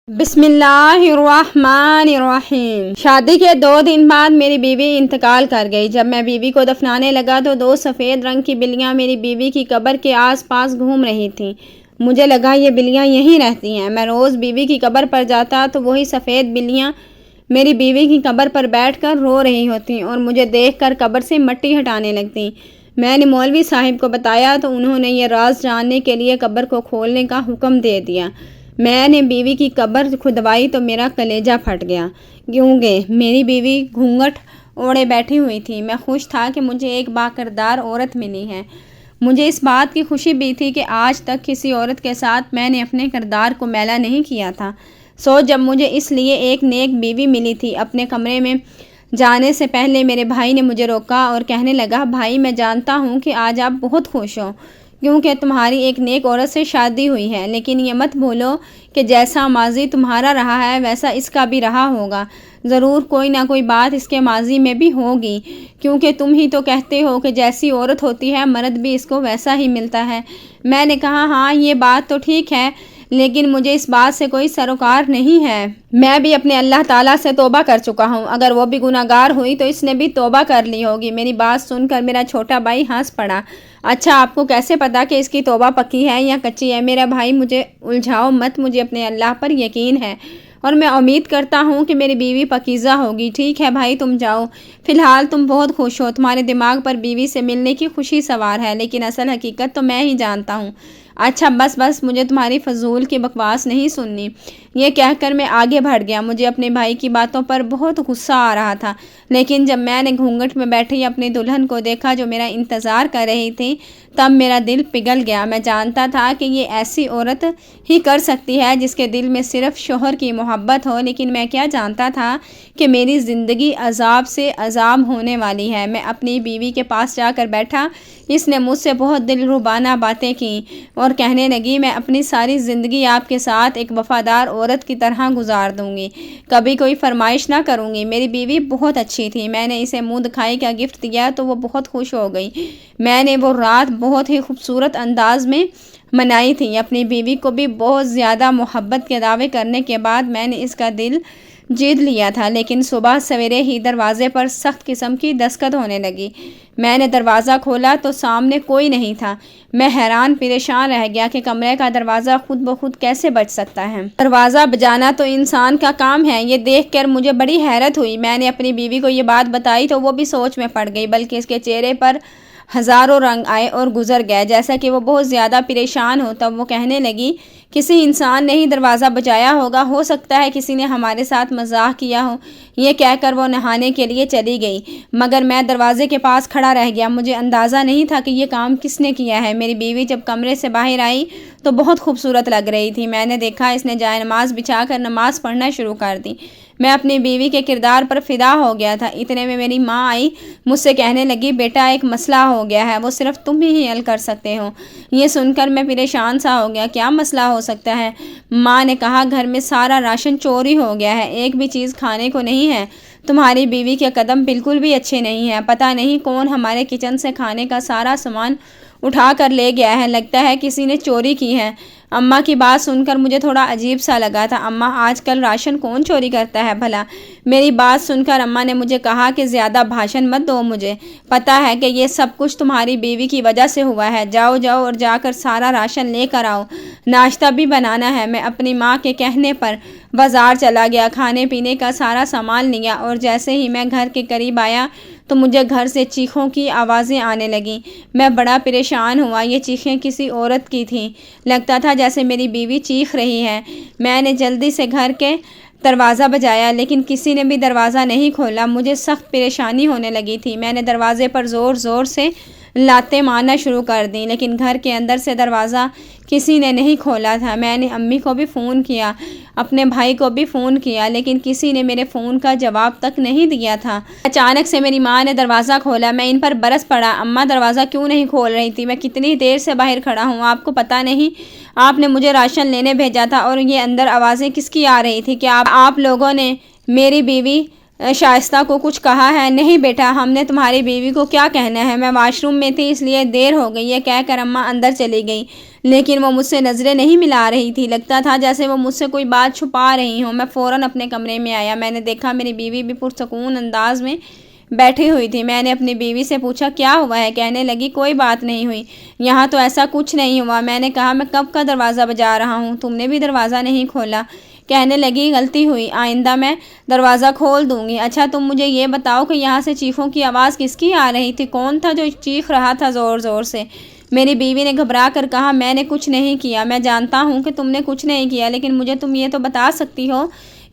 بسم اللہ الرحمن الرحیم۔ شادی کے 2 دن بعد میری بیوی انتقال کر گئی۔ جب میں بیوی کو دفنانے لگا تو 2 سفید رنگ کی بلیاں میری بیوی کی قبر کے آس پاس گھوم رہی تھیں۔ مجھے لگا یہ بلیاں یہیں رہتی ہیں۔ میں روز بیوی کی قبر پر جاتا تو وہی سفید بلیاں میری بیوی کی قبر پر بیٹھ کر رو رہی ہوتیں اور مجھے دیکھ کر قبر سے مٹی ہٹانے لگتیں۔ میں نے مولوی صاحب کو بتایا تو انہوں نے یہ راز جاننے کے لیے قبر کو کھولنے کا حکم دے دیا۔ میں نے بیوی کی قبر کھدوائی تو میرا کلیجہ پھٹ گیا، کیونکہ میری بیوی گھونگھٹ اوڑھے بیٹھی ہوئی تھی۔ میں خوش تھا کہ مجھے ایک باکردار عورت ملی ہے۔ مجھے اس بات کی خوشی بھی تھی کہ آج تک کسی عورت کے ساتھ میں نے اپنے کردار کو میلا نہیں کیا تھا۔ جب مجھے اس لیے ایک نیک بیوی ملی تھی۔ اپنے کمرے میں جانے سے پہلے میرے بھائی نے مجھے روکا اور کہنے لگا، بھائی میں جانتا ہوں کہ آج آپ بہت خوش ہو کیونکہ تمہاری ایک نیک عورت سے شادی ہوئی ہے، لیکن یہ مت بھولو کہ جیسا ماضی تمہارا رہا ہے ویسا اس کا بھی رہا ہوگا۔ ضرور کوئی نہ کوئی بات اس کے ماضی میں بھی ہوگی، کیونکہ تم ہی تو کہتے ہو کہ جیسی عورت ہوتی ہے مرد بھی اس کو ویسا ہی ملتا ہے۔ میں نے کہا، ہاں یہ بات تو ٹھیک ہے، لیکن مجھے اس بات سے کوئی سروکار نہیں ہے۔ میں بھی اپنے اللہ تعالیٰ سے توبہ کر چکا ہوں۔ اگر وہ بھی گناہگار ہوئی تو اس نے بھی توبہ کر لی ہوگی۔ میری بات سن کر میرا چھوٹا بھائی ہنس پڑا۔ اچھا، آپ کو کیسے پتا کہ اس کی توبہ پکی ہے یا کچی ہے؟ میرا بھائی، مجھے الجھاؤ مت، مجھے اپنے اللہ پر یقین ہے اور میں امید کرتا ہوں کہ میری بیوی پاکیزہ ہوگی۔ ٹھیک ہے بھائی، تم جاؤ۔ فی الحال تم بہت خوش ہو، تمہارے دماغ پر بیوی سے ملنے کی خوشی سوار ہے، لیکن اصل حقیقت تو میں ہی جانتا ہوں۔ اچھا بس، مجھے تمہاری فضول کی بکواس نہیں سننی۔ یہ کہہ کر میں آگے بڑھ گیا۔ مجھے اپنے بھائی کی باتوں پر بہت غصہ آ رہا تھا، لیکن جب میں نے گھونگھٹ میں بیٹھی اپنی دلہن کو دیکھا جو میرا انتظار کر رہی تھی، تب میرا دل پگھل گیا۔ میں جانتا تھا کہ یہ ایسی عورت ہی کر سکتی ہے جس کے دل میں صرف شوہر کی محبت ہو، لیکن میں کیا جانتا تھا کہ میری زندگی عذاب سے عذاب ہونے والی ہے۔ میں اپنی بیوی کے پاس جا کر بیٹھا۔ اس نے مجھ سے بہت دلربانہ باتیں کیں اور کہنے لگی، میں اپنی ساری زندگی آپ کے ساتھ ایک وفادار عورت کی طرح گزار دوں گی، کبھی کوئی فرمائش نہ کروں گی۔ میری بیوی بہت اچھی تھی۔ میں نے اسے منہ دکھائی کا گفٹ دیا تو وہ بہت خوش ہو گئی۔ میں نے وہ رات بہت ہی خوبصورت انداز میں منائی تھی۔ اپنی بیوی کو بھی بہت زیادہ محبت کے دعوے کرنے کے بعد میں نے اس کا دل جیت لیا تھا، لیکن صبح سویرے ہی دروازے پر سخت قسم کی دستک ہونے لگی۔ میں نے دروازہ کھولا تو سامنے کوئی نہیں تھا۔ میں حیران پریشان رہ گیا کہ کمرے کا دروازہ خود بخود کیسے بج سکتا ہے۔ دروازہ بجانا تو انسان کا کام ہے۔ یہ دیکھ کر مجھے بڑی حیرت ہوئی۔ میں نے اپنی بیوی کو یہ بات بتائی تو وہ بھی سوچ میں پڑ گئی، بلکہ اس کے چہرے پر ہزاروں رنگ آئے اور گزر گئے، جیسا کہ وہ بہت زیادہ پریشان ہو۔ تب وہ کہنے لگی، کسی انسان نے ہی دروازہ بجایا ہوگا، ہو سکتا ہے کسی نے ہمارے ساتھ مزاح کیا ہو۔ یہ کہہ کر وہ نہانے کے لیے چلی گئی، مگر میں دروازے کے پاس کھڑا رہ گیا۔ مجھے اندازہ نہیں تھا کہ یہ کام کس نے کیا ہے۔ میری بیوی جب کمرے سے باہر آئی تو بہت خوبصورت لگ رہی تھی۔ میں نے دیکھا اس نے جائے نماز بچھا کر نماز پڑھنا شروع کر دی۔ میں اپنی بیوی کے کردار پر فدا ہو گیا تھا۔ اتنے میں میری ماں آئی، مجھ سے کہنے لگی، بیٹا ایک مسئلہ ہو گیا ہے، وہ صرف تم ہی حل کر سکتے ہو۔ یہ سن کر میں پریشان سا ہو گیا۔ کیا مسئلہ ہو سکتا ہے؟ ماں نے کہا، گھر میں سارا راشن چوری ہو گیا ہے، ایک بھی چیز کھانے کو نہیں ہے۔ تمہاری بیوی کے قدم بالکل بھی اچھے نہیں ہیں۔ پتہ نہیں کون ہمارے کچن سے کھانے کا سارا سامان اٹھا کر لے گیا ہے، لگتا ہے کسی نے چوری کی ہے۔ اماں کی بات سن کر مجھے تھوڑا عجیب سا لگا تھا۔ اماں، آج کل راشن کون چوری کرتا ہے بھلا؟ میری بات سن کر اماں نے مجھے کہا کہ زیادہ بھاشن مت دو، مجھے پتہ ہے کہ یہ سب کچھ تمہاری بیوی کی وجہ سے ہوا ہے۔ جاؤ اور جا کر سارا راشن لے کر آؤ، ناشتہ بھی بنانا ہے۔ میں اپنی ماں کے کہنے پر بازار چلا گیا، کھانے پینے کا سارا سامان لیا اور جیسے ہی میں گھر کے قریب آیا تو مجھے گھر سے چیخوں کی آوازیں آنے لگیں۔ میں بڑا پریشان ہوا۔ یہ چیخیں کسی عورت کی تھیں۔ لگتا تھا جیسے میری بیوی چیخ رہی ہے۔ میں نے جلدی سے گھر کے دروازہ بجایا، لیکن کسی نے بھی دروازہ نہیں کھولا۔ مجھے سخت پریشانی ہونے لگی تھی۔ میں نے دروازے پر زور سے لاتیں مارنا شروع کر دیں، لیکن گھر کے اندر سے دروازہ کسی نے نہیں کھولا تھا۔ میں نے امی کو بھی فون کیا، اپنے بھائی کو بھی فون کیا، لیکن کسی نے میرے فون کا جواب تک نہیں دیا تھا۔ اچانک سے میری ماں نے دروازہ کھولا۔ میں ان پر برس پڑا، اماں دروازہ کیوں نہیں کھول رہی تھی؟ میں کتنی دیر سے باہر کھڑا ہوں، آپ کو پتہ نہیں؟ آپ نے مجھے راشن لینے بھیجا تھا، اور یہ اندر آوازیں کس کی آ رہی تھی؟ کیا آپ لوگوں نے میری بیوی شائستہ کو کچھ کہا ہے؟ نہیں بیٹا، ہم نے تمہاری بیوی کو کیا کہنا ہے، میں واش روم میں تھی اس لیے دیر ہو گئی۔ یہ کہہ کر اماں اندر چلی گئی، لیکن وہ مجھ سے نظریں نہیں ملا رہی تھی، لگتا تھا جیسے وہ مجھ سے کوئی بات چھپا رہی ہوں۔ میں فوراً اپنے کمرے میں آیا، میں نے دیکھا میری بیوی بھی پرسکون انداز میں بیٹھی ہوئی تھی۔ میں نے اپنی بیوی سے پوچھا کیا ہوا ہے؟ کہنے لگی کوئی بات نہیں ہوئی، یہاں تو ایسا کچھ نہیں ہوا۔ میں نے کہا میں کب کا دروازہ بجا رہا ہوں، تم نے بھی دروازہ نہیں کھولا۔ کہنے لگی غلطی ہوئی، آئندہ میں دروازہ کھول دوں گی۔ اچھا تم مجھے یہ بتاؤ کہ یہاں سے چیخوں کی آواز کس کی آ رہی تھی؟ کون تھا جو چیخ رہا تھا زور زور سے؟ میری بیوی نے گھبرا کر کہا میں نے کچھ نہیں کیا۔ میں جانتا ہوں کہ تم نے کچھ نہیں کیا، لیکن مجھے تم یہ تو بتا سکتی ہو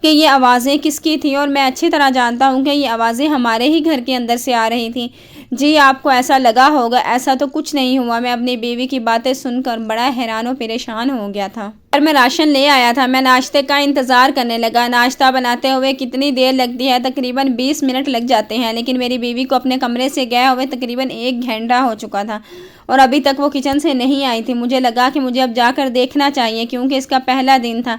کہ یہ آوازیں کس کی تھیں؟ اور میں اچھی طرح جانتا ہوں کہ یہ آوازیں ہمارے ہی گھر کے اندر سے آ رہی تھیں۔ جی آپ کو ایسا لگا ہوگا، ایسا تو کچھ نہیں ہوا۔ میں اپنی بیوی کی باتیں سن کر بڑا حیران و پریشان ہو گیا تھا۔ اور میں راشن لے آیا تھا، میں ناشتے کا انتظار کرنے لگا۔ ناشتہ بناتے ہوئے کتنی دیر لگتی ہے؟ تقریباً 20 منٹ لگ جاتے ہیں، لیکن میری بیوی کو اپنے کمرے سے گئے ہوئے تقریباً 1 گھنٹہ ہو چکا تھا اور ابھی تک وہ کچن سے نہیں آئی تھی۔ مجھے لگا کہ مجھے اب جا کر دیکھنا چاہیے کیونکہ اس کا پہلا دن تھا۔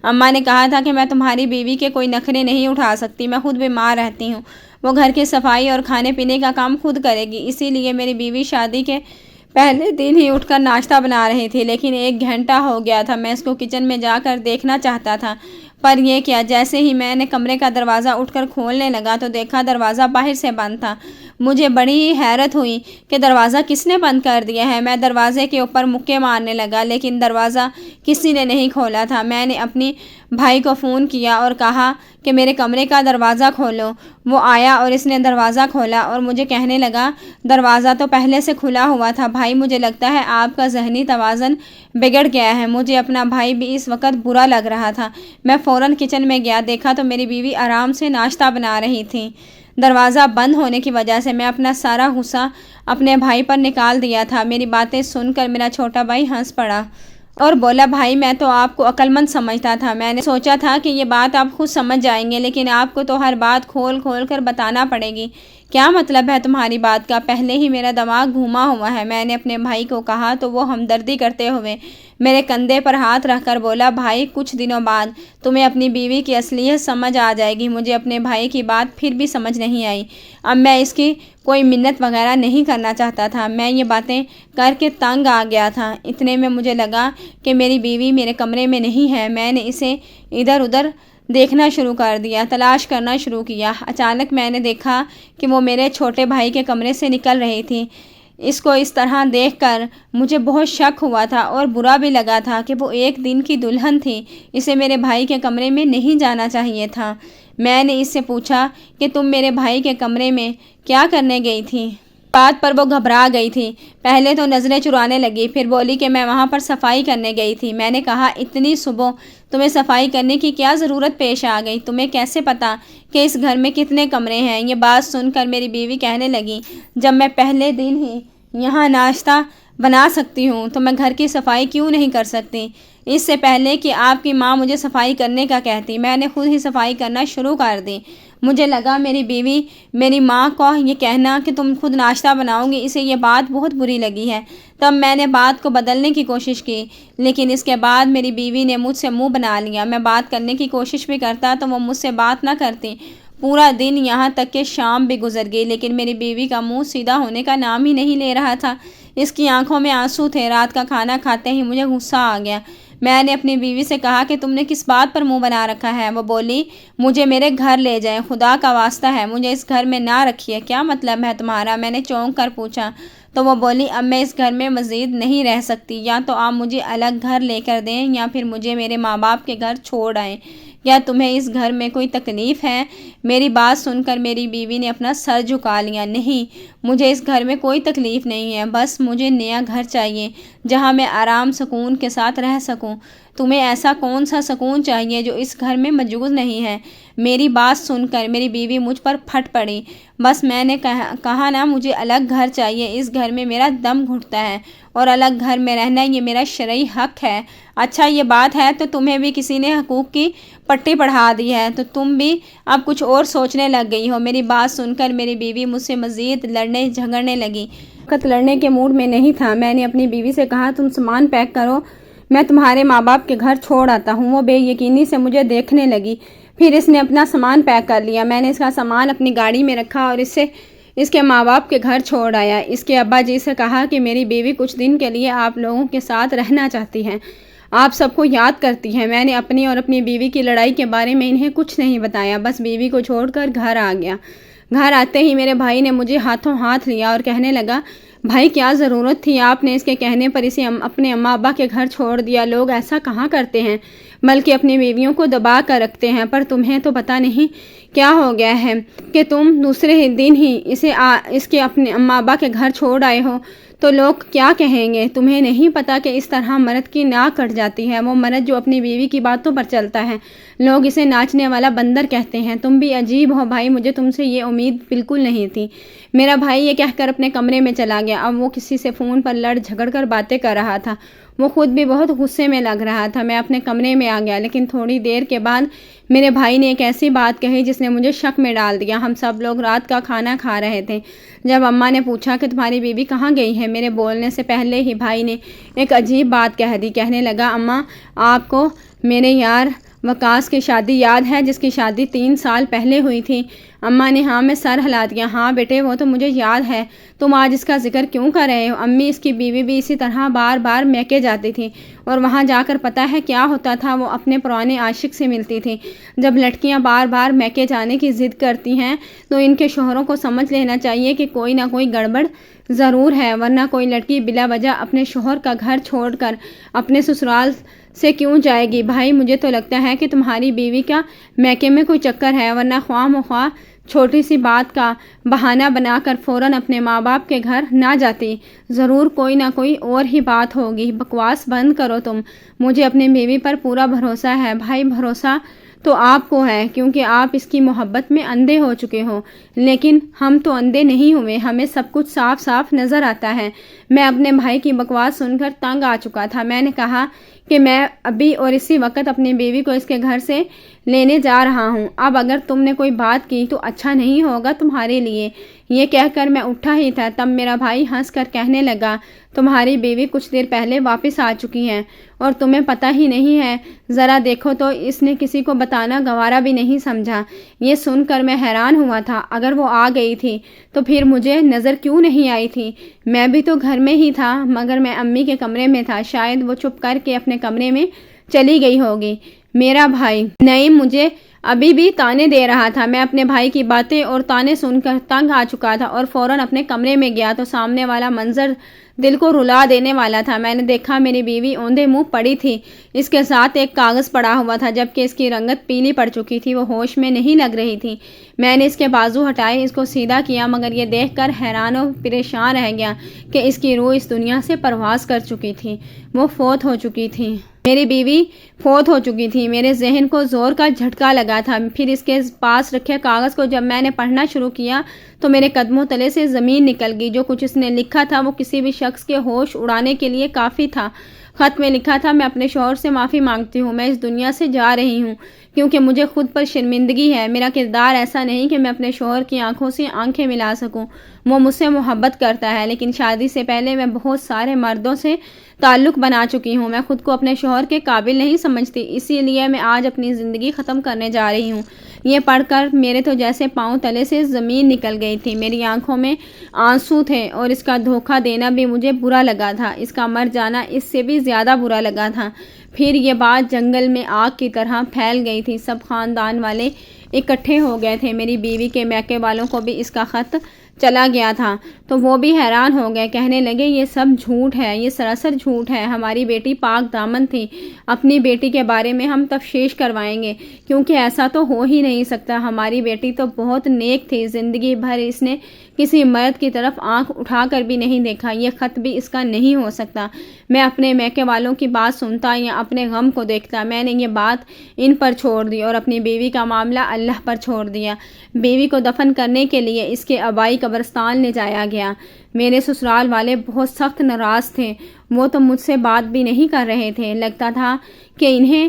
اماں نے کہا تھا کہ میں تمہاری بیوی کے کوئی نخرے نہیں اٹھا سکتی، میں خود بیمار رہتی ہوں، وہ گھر کی صفائی اور کھانے پینے کا کام خود کرے گی۔ اسی لیے میری بیوی شادی کے پہلے دن ہی اٹھ کر ناشتہ بنا رہی تھی، لیکن 1 گھنٹہ ہو گیا تھا۔ میں اس کو کچن میں جا کر دیکھنا چاہتا تھا، پر یہ کیا، جیسے ہی میں نے کمرے کا دروازہ اٹھ کر کھولنے لگا تو دیکھا دروازہ باہر سے بند تھا۔ مجھے بڑی ہی حیرت ہوئی کہ دروازہ کس نے بند کر دیا ہے۔ میں دروازے کے اوپر مکے مارنے لگا، لیکن دروازہ کسی نے نہیں کھولا تھا۔ میں نے اپنی بھائی کو فون کیا اور کہا کہ میرے کمرے کا دروازہ کھولو۔ وہ آیا اور اس نے دروازہ کھولا اور مجھے کہنے لگا دروازہ تو پہلے سے کھلا ہوا تھا بھائی، مجھے لگتا ہے آپ کا ذہنی توازن بگڑ گیا ہے۔ مجھے اپنا بھائی بھی اس وقت برا لگ رہا تھا۔ میں فوراً کچن میں گیا، دیکھا تو میری بیوی آرام سے ناشتہ بنا رہی تھی۔ دروازہ بند ہونے کی وجہ سے میں اپنا سارا غصہ اپنے بھائی پر نکال دیا تھا۔ میری باتیں سن کر میرا چھوٹا بھائی ہنس پڑا اور بولا بھائی میں تو آپ کو عقل مند سمجھتا تھا، میں نے سوچا تھا کہ یہ بات آپ خود سمجھ جائیں گے، لیکن آپ کو تو ہر بات کھول کھول کر بتانا پڑے گی۔ کیا مطلب ہے تمہاری بات کا؟ پہلے ہی میرا دماغ گھوما ہوا ہے، میں نے اپنے بھائی کو کہا تو وہ ہمدردی کرتے ہوئے میرے کندھے پر ہاتھ رکھ کر بولا بھائی کچھ دنوں بعد تمہیں اپنی بیوی کی اصلیت سمجھ آ جائے گی۔ مجھے اپنے بھائی کی بات پھر بھی سمجھ نہیں آئی۔ اب میں اس کی کوئی منت وغیرہ نہیں کرنا چاہتا تھا، میں یہ باتیں کر کے تنگ آ گیا تھا۔ اتنے میں مجھے لگا کہ میری بیوی میرے کمرے میں نہیں ہے۔ میں نے اسے ادھر ادھر دیکھنا شروع کر دیا، تلاش کرنا شروع کیا۔ اچانک میں نے دیکھا کہ وہ میرے چھوٹے بھائی کے کمرے سے نکل رہی تھی۔ اس کو اس طرح دیکھ کر مجھے بہت شک ہوا تھا اور برا بھی لگا تھا کہ وہ 1 دن کی دلہن تھی، اسے میرے بھائی کے کمرے میں نہیں جانا چاہیے تھا۔ میں نے اس سے پوچھا کہ تم میرے بھائی کے کمرے میں کیا کرنے گئی تھی؟ بات پر وہ گھبرا گئی تھی، پہلے تو نظریں چرانے لگی، پھر بولی کہ میں وہاں پر صفائی کرنے گئی تھی۔ میں نے کہا اتنی صبح تمہیں صفائی کرنے کی کیا ضرورت پیش آ گئی؟ تمہیں کیسے پتہ کہ اس گھر میں کتنے کمرے ہیں؟ یہ بات سن کر میری بیوی کہنے لگی جب میں پہلے دن ہی یہاں ناشتہ بنا سکتی ہوں تو میں گھر کی صفائی کیوں نہیں کر سکتی؟ اس سے پہلے کہ آپ کی ماں مجھے صفائی کرنے کا کہتی، میں نے خود ہی صفائی کرنا شروع کر دی۔ مجھے لگا میری بیوی میری ماں کو یہ کہنا کہ تم خود ناشتہ بناؤ گی، اسے یہ بات بہت بری لگی ہے۔ تب میں نے بات کو بدلنے کی کوشش کی، لیکن اس کے بعد میری بیوی نے مجھ سے منہ بنا لیا۔ میں بات کرنے کی کوشش بھی کرتا تو وہ مجھ سے بات نہ کرتی۔ پورا دن یہاں تک کہ شام بھی گزر گئی، لیکن میری بیوی کا منہ سیدھا ہونے کا نام ہی نہیں لے رہا تھا۔ اس کی آنکھوں میں آنسو تھے۔ رات کا کھانا کھاتے ہی مجھے غصہ آ گیا۔ میں نے اپنی بیوی سے کہا کہ تم نے کس بات پر منہ بنا رکھا ہے؟ وہ بولی مجھے میرے گھر لے جائیں، خدا کا واسطہ ہے مجھے اس گھر میں نہ رکھیے۔ کیا مطلب ہے تمہارا؟ میں نے چونک کر پوچھا تو وہ بولی اب میں اس گھر میں مزید نہیں رہ سکتی، یا تو آپ مجھے الگ گھر لے کر دیں یا پھر مجھے میرے ماں باپ کے گھر چھوڑ آئیں۔ کیا تمہیں اس گھر میں کوئی تکلیف ہے؟ میری بات سن کر میری بیوی نے اپنا سر جھکا لیا۔ نہیں، مجھے اس گھر میں کوئی تکلیف نہیں ہے، بس مجھے نیا گھر چاہیے جہاں میں آرام سکون کے ساتھ رہ سکوں۔ تمہیں ایسا کون سا سکون چاہیے جو اس گھر میں موجود نہیں ہے؟ میری بات سن کر میری بیوی مجھ پر پھٹ پڑی۔ بس میں نے کہا نا مجھے الگ گھر چاہیے، اس گھر میں میرا دم گھٹتا ہے اور الگ گھر میں رہنا یہ میرا شرعی حق ہے۔ اچھا یہ بات ہے تو تمہیں بھی کسی نے حقوق کی پٹی پڑھا دی ہے تو تم بھی اب کچھ اور سوچنے لگ گئی ہو۔ میری بات سن کر میری بیوی مجھ سے مزید لڑنے جھگڑنے لگی۔ وقت لڑنے کے موڈ میں نہیں تھا۔ میں نے اپنی بیوی سے کہا تم سامان پیک کرو، میں تمہارے ماں باپ کے گھر چھوڑ آتا ہوں۔ وہ بے یقینی سے مجھے دیکھنے لگی، پھر اس نے اپنا سامان پیک کر لیا۔ میں نے اس کا سامان اپنی گاڑی میں رکھا اور اس سے اس کے ماں باپ کے گھر چھوڑ آیا۔ اس کے ابا جی سے کہا کہ میری بیوی کچھ دن کے لیے آپ لوگوں کے ساتھ رہنا چاہتی ہے، آپ سب کو یاد کرتی ہے۔ میں نے اپنی اور اپنی بیوی کی لڑائی کے بارے میں انہیں کچھ نہیں بتایا، بس بیوی کو چھوڑ کر گھر آ گیا۔ گھر آتے ہی میرے بھائی نے مجھے ہاتھوں ہاتھ لیا اور کہنے لگا، بھائی کیا ضرورت تھی آپ نے اس کے کہنے پر اسے اپنے اماں ابا کے گھر چھوڑ دیا؟ لوگ ایسا کہاں کرتے ہیں، بلکہ اپنی بیویوں کو دبا کر رکھتے ہیں، پر تمہیں تو پتہ نہیں کیا ہو گیا ہے کہ تم دوسرے ہی دن ہی اس کے اپنے اماں ابا کے گھر چھوڑ آئے ہو، تو لوگ کیا کہیں گے؟ تمہیں نہیں پتہ کہ اس طرح مرد کی ناک کٹ جاتی ہے، وہ مرد جو اپنی بیوی کی باتوں پر چلتا ہے، لوگ اسے ناچنے والا بندر کہتے ہیں۔ تم بھی عجیب ہو بھائی، مجھے تم سے یہ امید بالکل نہیں تھی۔ میرا بھائی یہ کہہ کر اپنے کمرے میں چلا گیا۔ اب وہ کسی سے فون پر لڑ جھگڑ کر باتیں کر رہا تھا، وہ خود بھی بہت غصے میں لگ رہا تھا۔ میں اپنے کمرے میں آ گیا، لیکن تھوڑی دیر کے بعد میرے بھائی نے ایک ایسی بات کہی جس نے مجھے شک میں ڈال دیا۔ ہم سب لوگ رات کا کھانا کھا رہے تھے، جب اماں نے پوچھا کہ تمہاری بیوی کہاں گئی ہے، میرے بولنے سے پہلے ہی بھائی نے ایک عجیب بات کہہ دی۔ کہنے لگا، اماں آپ کو میرے یار وقاص کی شادی یاد ہے، جس کی شادی 3 سال پہلے ہوئی تھی؟ اماں نے ہاں میں سر ہلا دیا۔ ہاں بیٹے، وہ تو مجھے یاد ہے، تم آج اس کا ذکر کیوں کر رہے ہو؟ امی، اس کی بیوی بھی اسی طرح بار بار میکے جاتی تھی، اور وہاں جا کر پتہ ہے کیا ہوتا تھا؟ وہ اپنے پرانے عاشق سے ملتی تھی۔ جب لڑکیاں بار بار میکے جانے کی ضد کرتی ہیں تو ان کے شوہروں کو سمجھ لینا چاہیے کہ کوئی نہ کوئی گڑبڑ ضرور ہے، ورنہ کوئی لڑکی بلا وجہ اپنے شوہر کا گھر چھوڑ کر اپنے سسرال سے کیوں جائے گی؟ بھائی مجھے تو لگتا ہے کہ تمہاری بیوی کا میکے میں کوئی چکر ہے، ورنہ خواہ مخواہ چھوٹی سی بات کا بہانہ بنا کر فوراً اپنے ماں باپ کے گھر نہ جاتی، ضرور کوئی نہ کوئی اور ہی بات ہوگی۔ بکواس بند کرو تم، مجھے اپنی بیوی پر پورا بھروسہ ہے۔ بھائی بھروسہ تو آپ کو ہے کیونکہ آپ اس کی محبت میں اندھے ہو چکے ہو، لیکن ہم تو اندھے نہیں ہوئے، ہمیں سب کچھ صاف صاف نظر آتا ہے۔ میں اپنے بھائی کی بکواس سن کر تنگ آ چکا تھا۔ میں نے کہا کہ میں ابھی اور اسی وقت اپنی بیوی کو اس کے گھر سے لینے جا رہا ہوں۔ اب اگر تم نے کوئی بات کی تو اچھا نہیں ہوگا تمہارے لیے۔ یہ کہہ کر میں اٹھا ہی تھا، تب میرا بھائی ہنس کر کہنے لگا، تمہاری بیوی کچھ دیر پہلے واپس آ چکی ہے اور تمہیں پتہ ہی نہیں ہے؟ ذرا دیکھو تو اس نے کسی کو بتانا گوارا بھی نہیں سمجھا۔ یہ سن کر میں حیران ہوا تھا، اگر وہ آ گئی تھی تو پھر مجھے نظر کیوں نہیں آئی تھی؟ میں بھی تو گھر میں ہی تھا، مگر میں امی کے کمرے میں تھا، شاید وہ چھپ کر کے اپنے کمرے میں چلی گئی ہوگی۔ میرا بھائی نعیم مجھے ابھی بھی تانے دے رہا تھا۔ میں اپنے بھائی کی باتیں اور تانے سن کر تنگ آ چکا تھا اور فوراً اپنے کمرے میں گیا تو سامنے والا منظر دل کو رلا دینے والا تھا۔ میں نے دیکھا میری بیوی اوندھے منہ پڑی تھی، اس کے ساتھ ایک کاغذ پڑا ہوا تھا، جبکہ اس کی رنگت پیلی پڑ چکی تھی، وہ ہوش میں نہیں لگ رہی تھی۔ میں نے اس کے بازو ہٹائے، اس کو سیدھا کیا، مگر یہ دیکھ کر حیران و پریشان رہ گیا کہ اس کی روح اس دنیا سے پرواز کر چکی تھی، وہ فوت ہو چکی تھی۔ میری بیوی فوت ہو چکی تھی۔ میرے ذہن کو زور کا جھٹکا لگا تھا۔ پھر اس کے پاس رکھے کاغذ کو جب میں نے پڑھنا شروع کیا تو میرے قدموں تلے سے زمین نکل گئی۔ جو کچھ اس نے لکھا تھا وہ کسی بھی شخص کے ہوش اڑانے کے لیے کافی تھا۔ خط میں لکھا تھا، میں اپنے شوہر سے معافی مانگتی ہوں، میں اس دنیا سے جا رہی ہوں کیونکہ مجھے خود پر شرمندگی ہے۔ میرا کردار ایسا نہیں کہ میں اپنے شوہر کی آنکھوں سے آنکھیں ملا سکوں۔ وہ مجھ سے محبت کرتا ہے، لیکن شادی سے پہلے میں بہت سارے مردوں سے تعلق بنا چکی ہوں۔ میں خود کو اپنے شوہر کے قابل نہیں سمجھتی، اسی لیے میں آج اپنی زندگی ختم کرنے جا رہی ہوں۔ یہ پڑھ کر میرے تو جیسے پاؤں تلے سے زمین نکل گئی تھی، میری آنکھوں میں آنسو تھے، اور اس کا دھوکہ دینا بھی مجھے برا لگا تھا، اس کا مر جانا اس سے بھی زیادہ برا لگا تھا۔ پھر یہ بات جنگل میں آگ کی طرح پھیل گئی تھی، سب خاندان والے اکٹھے ہو گئے تھے۔ میری بیوی کے میکے والوں کو بھی اس کا خط چلا گیا تھا تو وہ بھی حیران ہو گئے، کہنے لگے یہ سب جھوٹ ہے، یہ سراسر جھوٹ ہے، ہماری بیٹی پاک دامن تھی، اپنی بیٹی کے بارے میں ہم تفتیش کروائیں گے کیونکہ ایسا تو ہو ہی نہیں سکتا، ہماری بیٹی تو بہت نیک تھی، زندگی بھر اس نے کسی مرد کی طرف آنکھ اٹھا کر بھی نہیں دیکھا، یہ خط بھی اس کا نہیں ہو سکتا۔ میں اپنے میکے والوں کی بات سنتا یا اپنے غم کو دیکھتا، میں نے یہ بات ان پر چھوڑ دی اور اپنی بیوی کا معاملہ اللہ پر چھوڑ دیا۔ بیوی کو دفن کرنے کے لیے اس کے آبائی قبرستان لے جایا گیا۔ میرے سسرال والے بہت سخت ناراض تھے، وہ تو مجھ سے بات بھی نہیں کر رہے تھے، لگتا تھا کہ انہیں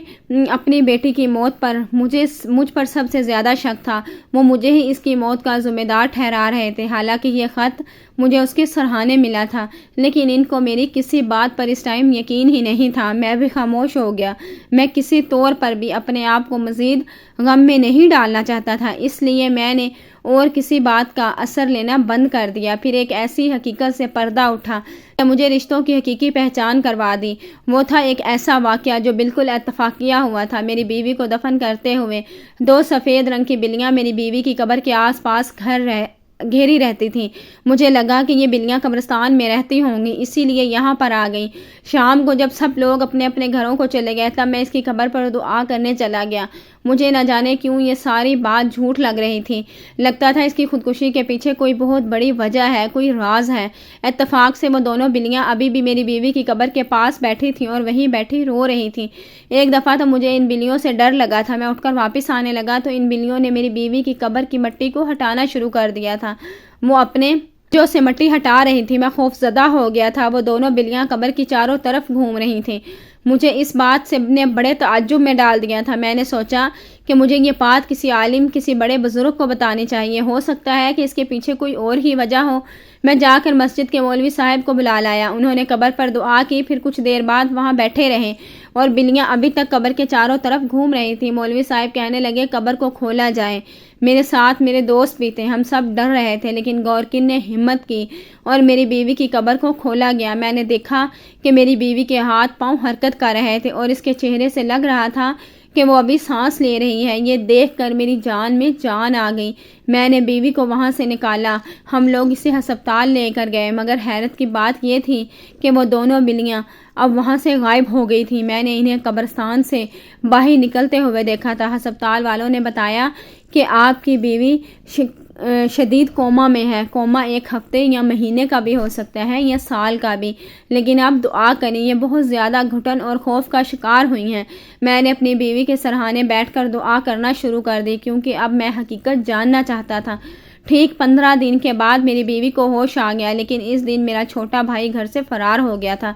اپنی بیٹی کی موت پر مجھ پر سب سے زیادہ شک تھا، وہ مجھے ہی اس کی موت کا ذمہ دار ٹھہرا رہے تھے، حالانکہ یہ خط مجھے اس کے سراہنے ملا تھا، لیکن ان کو میری کسی بات پر اس ٹائم یقین ہی نہیں تھا۔ میں بھی خاموش ہو گیا۔ میں کسی طور پر بھی اپنے آپ کو مزید غم میں نہیں ڈالنا چاہتا تھا، اس لیے میں نے اور کسی بات کا اثر لینا بند کر دیا۔ پھر ایک ایسی حقیقت سے پردہ اٹھا کہ مجھے رشتوں کی حقیقی پہچان کروا دی۔ وہ تھا ایک ایسا واقعہ جو بالکل اتفاقیہ ہوا تھا۔ میری بیوی کو دفن کرتے ہوئے 2 سفید رنگ کی بلیاں میری بیوی کی قبر کے آس پاس گھیری رہتی تھیں۔ مجھے لگا کہ یہ بلیاں قبرستان میں رہتی ہوں گی، اسی لیے یہاں پر آ گئیں۔ شام کو جب سب لوگ اپنے اپنے گھروں کو چلے گئے تب میں اس کی قبر پر دعا کرنے چلا گیا۔ مجھے نہ جانے کیوں یہ ساری بات جھوٹ لگ رہی تھی۔ لگتا تھا اس کی خودکشی کے پیچھے کوئی بہت بڑی وجہ ہے، کوئی راز ہے۔ اتفاق سے وہ دونوں بلیاں ابھی بھی میری بیوی کی قبر کے پاس بیٹھی تھیں اور وہیں بیٹھی رو رہی تھیں۔ ایک دفعہ تو مجھے ان بلیوں سے ڈر لگا تھا۔ میں اٹھ کر واپس آنے لگا تو ان بلیوں نے میری بیوی کی قبر کی مٹی کو ہٹانا شروع کر دیا تھا۔ وہ اپنے جو سے مٹی ہٹا رہی تھی۔ میں خوف زدہ ہو گیا تھا۔ وہ دونوں بلیاں قبر کی چاروں طرف گھوم رہی تھیں۔ مجھے اس بات سے نے بڑے تعجب میں ڈال دیا تھا۔ میں نے سوچا کہ مجھے یہ بات کسی عالم، کسی بڑے بزرگ کو بتانی چاہیے۔ ہو سکتا ہے کہ اس کے پیچھے کوئی اور ہی وجہ ہو۔ میں جا کر مسجد کے مولوی صاحب کو بلا لایا۔ انہوں نے قبر پر دعا کی، پھر کچھ دیر بعد وہاں بیٹھے رہے اور بلیاں ابھی تک قبر کے چاروں طرف گھوم رہی تھیں۔ مولوی صاحب کہنے لگے قبر کو کھولا جائے۔ میرے ساتھ میرے دوست بھی تھے۔ ہم سب ڈر رہے تھے، لیکن گورکن نے ہمت کی اور میری بیوی کی قبر کو کھولا گیا۔ میں نے دیکھا کہ میری بیوی کے ہاتھ پاؤں حرکت کر رہے تھے اور اس کے چہرے سے لگ رہا تھا کہ وہ ابھی سانس لے رہی ہے۔ یہ دیکھ کر میری جان میں جان آ گئی۔ میں نے بیوی کو وہاں سے نکالا۔ ہم لوگ اسے ہسپتال لے کر گئے، مگر حیرت کی بات یہ تھی کہ وہ دونوں بلیاں اب وہاں سے غائب ہو گئی تھیں۔ میں نے انہیں قبرستان سے باہر نکلتے ہوئے دیکھا تھا۔ ہسپتال والوں نے بتایا کہ آپ کی بیوی شدید کوما میں ہے۔ کوما 1 ہفتے یا مہینے کا بھی ہو سکتا ہے یا سال کا بھی، لیکن آپ دعا کریں، یہ بہت زیادہ گھٹن اور خوف کا شکار ہوئی ہیں۔ میں نے اپنی بیوی کے سراہنے بیٹھ کر دعا کرنا شروع کر دی، کیونکہ اب میں حقیقت جاننا چاہتا تھا۔ ٹھیک 15 دن کے بعد میری بیوی کو ہوش آ گیا، لیکن اس دن میرا چھوٹا بھائی گھر سے فرار ہو گیا تھا۔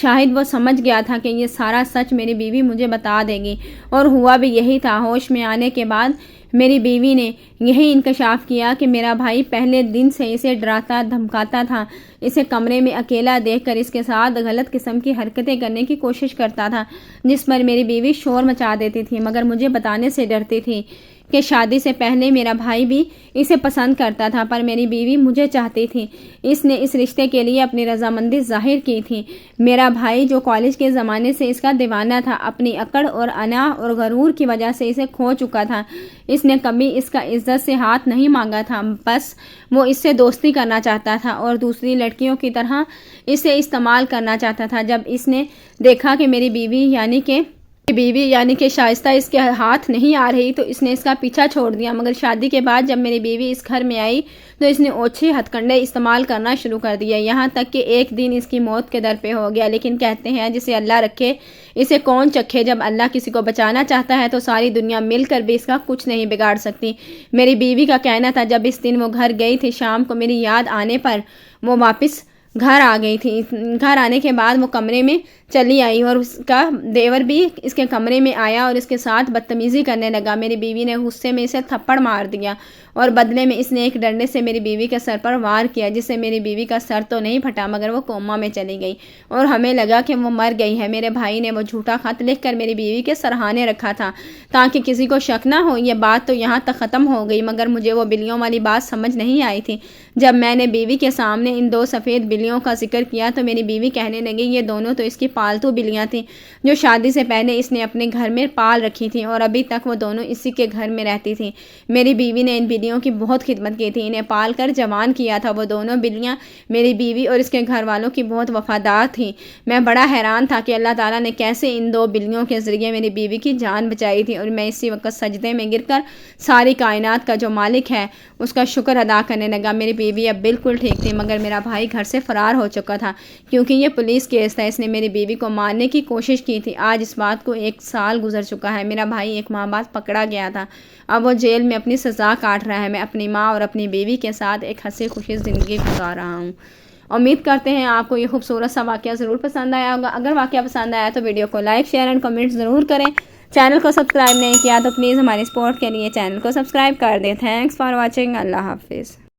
شاید وہ سمجھ گیا تھا کہ یہ سارا سچ میری بیوی مجھے بتا دے گی، اور ہوا بھی یہی تھا۔ ہوش میں آنے کے بعد میری بیوی نے یہی انکشاف کیا کہ میرا بھائی پہلے دن سے اسے ڈراتا دھمکاتا تھا، اسے کمرے میں اکیلا دیکھ کر اس کے ساتھ غلط قسم کی حرکتیں کرنے کی کوشش کرتا تھا، جس پر میری بیوی شور مچا دیتی تھی، مگر مجھے بتانے سے ڈرتی تھی کہ شادی سے پہلے میرا بھائی بھی اسے پسند کرتا تھا، پر میری بیوی مجھے چاہتی تھی۔ اس نے اس رشتے کے لیے اپنی رضامندی ظاہر کی تھی۔ میرا بھائی جو کالج کے زمانے سے اس کا دیوانہ تھا، اپنی اکڑ اور انا اور غرور کی وجہ سے اسے کھو چکا تھا۔ اس نے کبھی اس کا عزت سے ہاتھ نہیں مانگا تھا، بس وہ اس سے دوستی کرنا چاہتا تھا اور دوسری لڑکیوں کی طرح اسے استعمال کرنا چاہتا تھا۔ جب اس نے دیکھا کہ میری بیوی یعنی کہ شائستہ اس کے ہاتھ نہیں آ رہی تو اس نے اس کا پیچھا چھوڑ دیا، مگر شادی کے بعد جب میری بیوی اس گھر میں آئی تو اس نے اوچھے ہتھ کنڈے استعمال کرنا شروع کر دیا، یہاں تک کہ ایک دن اس کی موت کے در پہ ہو گیا۔ لیکن کہتے ہیں جسے اللہ رکھے اسے کون چکھے، جب اللہ کسی کو بچانا چاہتا ہے تو ساری دنیا مل کر بھی اس کا کچھ نہیں بگاڑ سکتی۔ میری بیوی کا کہنا تھا جب اس دن وہ گھر گئی تھی، شام کو میری یاد آنے پر وہ واپس گھر آ گئی تھی۔ گھر آنے کے بعد وہ کمرے میں چلی آئی اور اس کا دیور بھی اس کے کمرے میں آیا اور اس کے ساتھ بدتمیزی کرنے لگا۔ میری بیوی نے غصے میں اسے تھپڑ مار دیا اور بدلے میں اس نے ایک ڈنڈے سے میری بیوی کے سر پر وار کیا، جس سے میری بیوی کا سر تو نہیں پھٹا مگر وہ کوما میں چلی گئی اور ہمیں لگا کہ وہ مر گئی ہے۔ میرے بھائی نے وہ جھوٹا خط لکھ کر میری بیوی کے سرہانے رکھا تھا تاکہ کسی کو شک نہ ہو۔ یہ بات تو یہاں تک ختم ہو گئی، مگر مجھے وہ بلیوں والی بات سمجھ نہیں آئی تھی۔ جب میں نے بیوی کے سامنے ان 2 سفید بلیوں کا ذکر کیا تو میری بیوی کہنے لگی یہ دونوں تو اس کی پالتو بلیاں تھیں جو شادی سے پہلے اس نے اپنے گھر میں پال رکھی تھیں اور ابھی تک وہ دونوں اسی کے گھر میں رہتی تھیں۔ میری بیوی نے ان بلیوں کی بہت خدمت کی تھی، انہیں پال کر جوان کیا تھا۔ وہ دونوں بلیاں میری بیوی اور اس کے گھر والوں کی بہت وفادار تھیں۔ میں بڑا حیران تھا کہ اللہ تعالیٰ نے کیسے ان 2 بلیوں کے ذریعے میری بیوی کی جان بچائی تھی، اور میں اسی وقت سجدے میں گر کر ساری کائنات کا جو مالک ہے اس کا شکر ادا کرنے لگا۔ میری بیوی اب بالکل ٹھیک تھی، مگر میرا بھائی گھر سے فرار ہو چکا تھا کیونکہ یہ پولیس کیس تھا۔ اس نے میری بیوی کو مارنے کی کوشش کی تھی۔ آج اس بات کو 1 سال گزر چکا ہے۔ میرا بھائی 1 ماہ بعد پکڑا گیا تھا، اب وہ جیل میں اپنی سزا کاٹ رہا ہے۔ میں اپنی ماں اور اپنی بیوی کے ساتھ ایک ہنسی خوشی زندگی گزار رہا ہوں۔ امید کرتے ہیں آپ کو یہ خوبصورت سا واقعہ ضرور پسند آیا ہوگا۔ اگر واقعہ پسند آیا تو ویڈیو کو لائک، شیئر اینڈ کمنٹ ضرور کریں۔ چینل کو سبسکرائب نہیں کیا تو پلیز ہماری سپورٹ کے لیے چینل کو سبسکرائب کر دیں۔ Thanks for watching. اللہ حافظ۔